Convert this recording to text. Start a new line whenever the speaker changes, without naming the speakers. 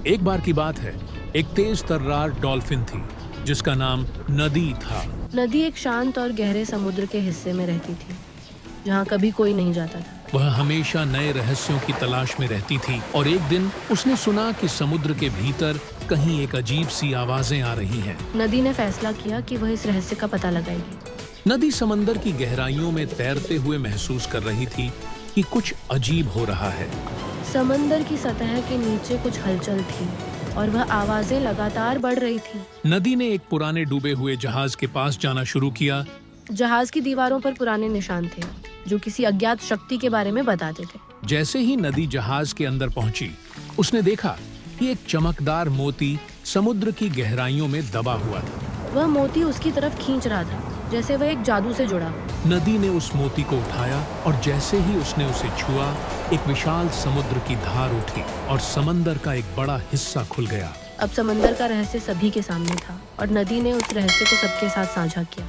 एक बार की बात है, एक तेज तर्रार डॉल्फिन थी जिसका नाम नदी था।
नदी एक शांत और गहरे समुद्र के हिस्से में रहती थी, जहाँ कभी कोई नहीं जाता था।
वह हमेशा नए रहस्यों की तलाश में रहती थी और एक दिन उसने सुना कि समुद्र के भीतर कहीं एक अजीब सी आवाजें आ रही हैं।
नदी ने फैसला किया कि वह इस रहस्य का पता लगाएगी।
नदी समंदर की गहराइयों में तैरते हुए महसूस कर रही थी कि कुछ अजीब हो रहा है।
समंदर की सतह के नीचे कुछ हलचल थी और वह आवाजें लगातार बढ़ रही थी।
नदी ने एक पुराने डूबे हुए जहाज के पास जाना शुरू किया।
जहाज की दीवारों पर पुराने निशान थे जो किसी अज्ञात शक्ति के बारे में बताते थे।
जैसे ही नदी जहाज के अंदर पहुंची, उसने देखा कि एक चमकदार मोती समुद्र की गहराइयों में दबा हुआ था।
वह मोती उसकी तरफ खींच रहा था, जैसे वह एक जादू से जुड़ा हो।
नदी ने उस मोती को उठाया और जैसे ही उसने उसे छुआ, एक विशाल समुद्र की धार उठी और समंदर का एक बड़ा हिस्सा खुल गया।
अब समंदर का रहस्य सभी के सामने था और नदी ने उस रहस्य को सबके साथ साझा किया।